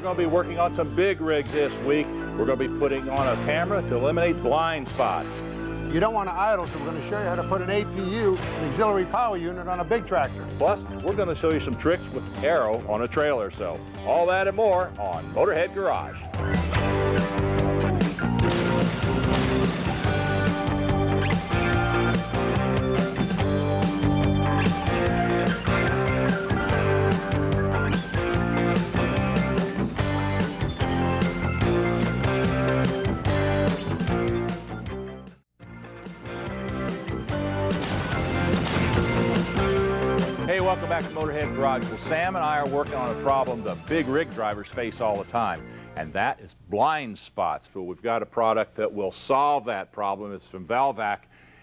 going to be working on some big rigs this week. We're going to be putting on a camera to eliminate blind spots. You don't want to idle, so we're going to show you how to put an APU, an auxiliary power unit, on a big tractor. Plus, we're going to show you some tricks with Aero on a trailer. So all that and more on Motorhead Garage. Hey, welcome back to Motorhead Garage. Well, Sam and I are working on a problem the big rig drivers face all the time, and that is blind spots. So we've got a product that will solve that problem. It's from Velvac,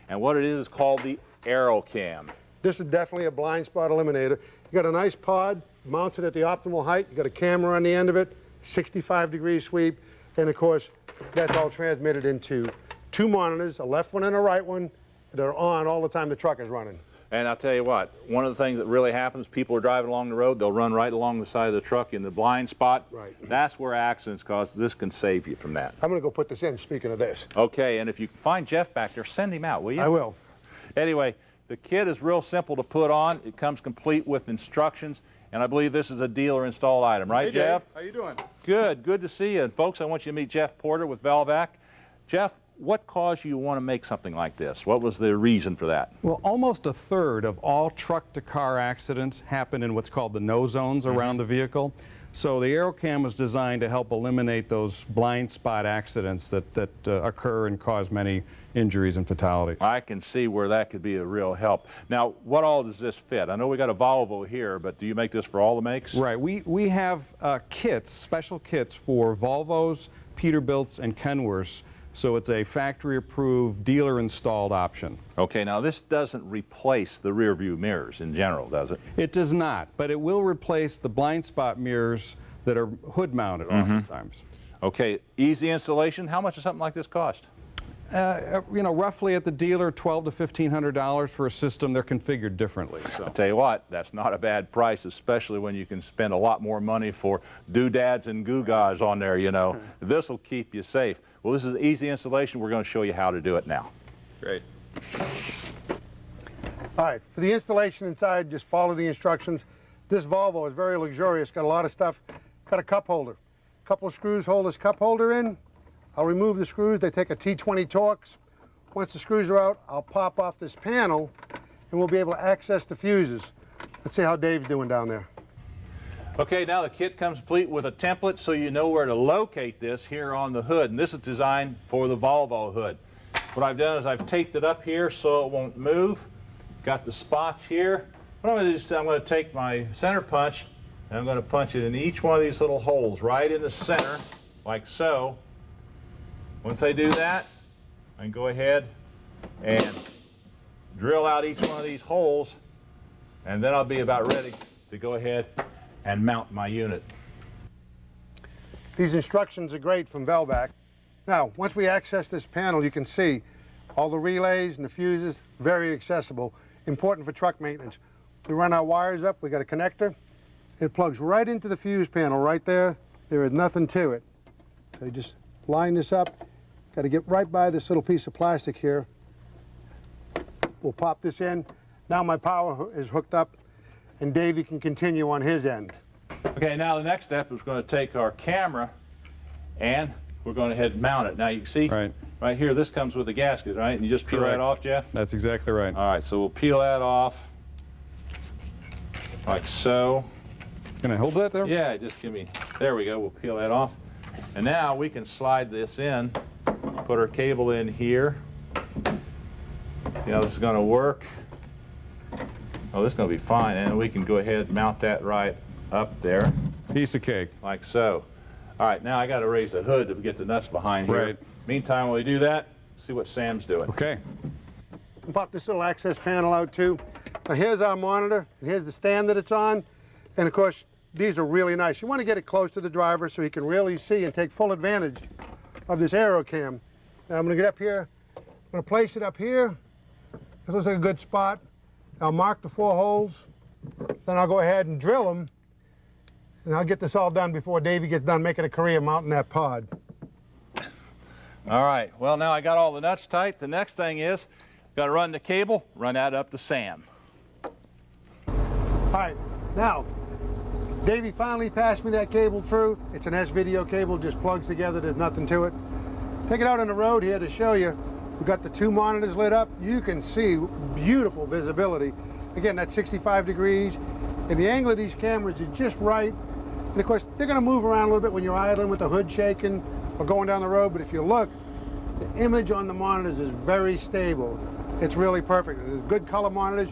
and what it is called the Aero Cam. This is definitely a blind spot eliminator. You got a nice pod mounted at the optimal height. You got a camera on the end of it, 65-degree sweep, and of course, that's all transmitted into two monitors, a left one and a right one, that are on all the time the truck is running. And I'll tell you what, one of the things that really happens, people are driving along the road, they'll run right along the side of the truck in the blind spot. Right. That's where accidents cause. This can save you from that. I'm going to go put this in, speaking of this. Okay, and if you can find Jeff back there, send him out, will you? I will. Anyway, the kit is real simple to put on. It comes complete with instructions, and I believe this is a dealer installed item, right, hey, Jeff? Dave. How you doing? Good, good to see you. And folks, I want you to meet Jeff Porter with Velvac. Jeff, what caused you to want to make something like this? What was the reason for that? Well, almost a third of all truck-to-car accidents happen in what's called the no zones around the vehicle. So the Aero Cam was designed to help eliminate those blind spot accidents that occur and cause many injuries and fatalities. I can see where that could be a real help. Now, what all does this fit? I know we got a Volvo here, but do you make this for all the makes? Right. We have kits, special kits for Volvos, Peterbilts, and Kenworths. So it's a factory-approved, dealer-installed option. Okay, now this doesn't replace the rear view mirrors in general, does it? It does not, but it will replace the blind spot mirrors that are hood-mounted oftentimes. Okay, easy installation. How much does something like this cost? You know, roughly at the dealer, $1,200 to $1,500 for a system. They're configured differently. So. I'll tell you what, that's not a bad price, especially when you can spend a lot more money for doodads and gewgaws on there, you know. This will keep you safe. Well, this is easy installation. We're going to show you how to do it now. Great. All right, for the installation inside, just follow the instructions. This Volvo is very luxurious, got a lot of stuff. Got a cup holder. A couple of screws hold this cup holder in. I'll remove the screws. They take a T20 Torx. Once the screws are out, I'll pop off this panel and we'll be able to access the fuses. Let's see how Dave's doing down there. Okay, now the kit comes complete with a template so you know where to locate this here on the hood. And this is designed for the Volvo hood. What I've done is I've taped it up here so it won't move. Got the spots here. What I'm going to do is I'm going to take my center punch and I'm going to punch it in each one of these little holes right in the center, like so. Once I do that, I can go ahead and drill out each one of these holes, and then I'll be about ready to go ahead and mount my unit. These instructions are great from Velvac. Now, once we access this panel, you can see all the relays and the fuses, very accessible, important for truck maintenance. We run our wires up, we got a connector. It plugs right into the fuse panel right there. There is nothing to it. So you just line this up. Got to get right by this little piece of plastic here. We'll pop this in. Now my power is hooked up, and Davey can continue on his end. Okay, now the next step is going to take our camera and we're going to head and mount it. Now you can see right here, this comes with a gasket, right? And you just peel that off, Jeff? That's exactly right. All right, so we'll peel that off like so. Can I hold that there? Yeah, just give me, there we go, we'll peel that off. And now we can slide this in, put our cable in here. See how this is going to work? Oh, this is going to be fine, and we can go ahead and mount that right up there. Piece of cake. Like so. All right, now I got to raise the hood to get the nuts behind here. Right. Meantime, while we do that, see what Sam's doing. Okay. We'll pop this little access panel out too. Now here's our monitor, and here's the stand that it's on. And of course, these are really nice. You want to get it close to the driver so he can really see and take full advantage of this Aero Cam. Now I'm going to get up here. I'm going to place it up here. This looks like a good spot. I'll mark the 4 holes. Then I'll go ahead and drill them. And I'll get this all done before Davey gets done making a career mounting that pod. All right, well now I got all the nuts tight. The next thing is, got to run the cable, run that up to Sam. All right, now, Davey finally passed me that cable through. It's an S-video cable, just plugs together, there's nothing to it. Take it out on the road here to show you. We've got the 2 monitors lit up. You can see beautiful visibility. Again, that's 65 degrees. And the angle of these cameras is just right. And of course, they're gonna move around a little bit when you're idling with the hood shaking or going down the road, but if you look, the image on the monitors is very stable. It's really perfect. There's good color monitors,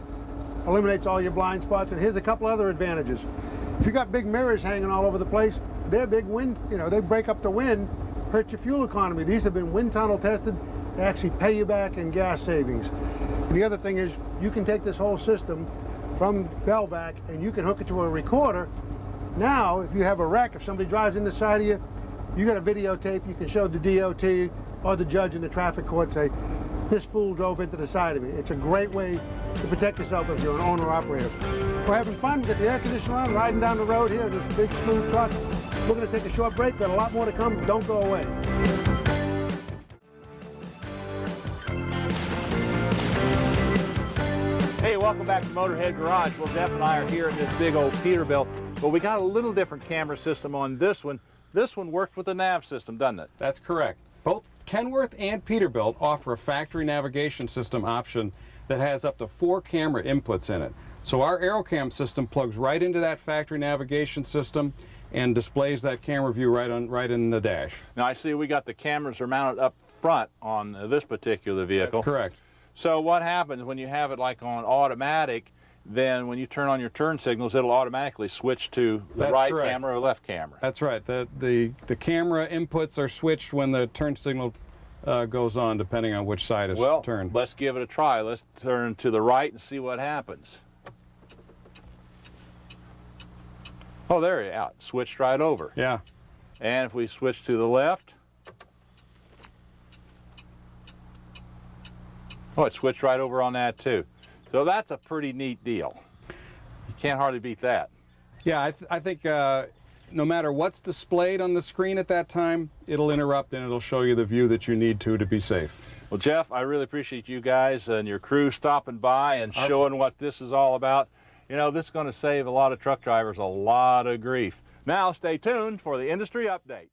eliminates all your blind spots, and here's a couple other advantages. If you got big mirrors hanging all over the place, they're big wind, they break up the wind, hurt your fuel economy. These have been wind tunnel tested. They actually pay you back in gas savings. And the other thing is, you can take this whole system from Velvac and you can hook it to a recorder. Now, if you have a wreck, if somebody drives in the side of you, you got a videotape, you can show the DOT or the judge in the traffic court, say, this fool drove into the side of me. It's a great way to protect yourself if you're an owner-operator. We're having fun, get the air conditioner on, riding down the road here, this big smooth truck. We're gonna take a short break, got a lot more to come, don't go away. Hey, welcome back to Motorhead Garage. Well, Jeff and I are here in this big old Peterbilt, but we got a little different camera system on this one. This one worked with the nav system, doesn't it? That's correct. Both Kenworth and Peterbilt offer a factory navigation system option that has up to 4 camera inputs in it. So our Aero Cam system plugs right into that factory navigation system and displays that camera view right in the dash. Now I see we got the cameras are mounted up front on this particular vehicle. That's correct. So what happens when you have it like on automatic, then when you turn on your turn signals, it'll automatically switch to the That's right correct. camera or left camera. That's right. The camera inputs are switched when the turn signal goes on, depending on which side is turned. Let's give it a try. Let's turn to the right and see what happens. Oh, there you are. Switched right over. Yeah. And if we switch to the left, oh, it switched right over on that too. So that's a pretty neat deal. You can't hardly beat that. Yeah, I think no matter what's displayed on the screen at that time, it'll interrupt and it'll show you the view that you need to be safe. Well, Jeff, I really appreciate you guys and your crew stopping by and showing what this is all about. You know, this is going to save a lot of truck drivers a lot of grief. Now, stay tuned for the industry update.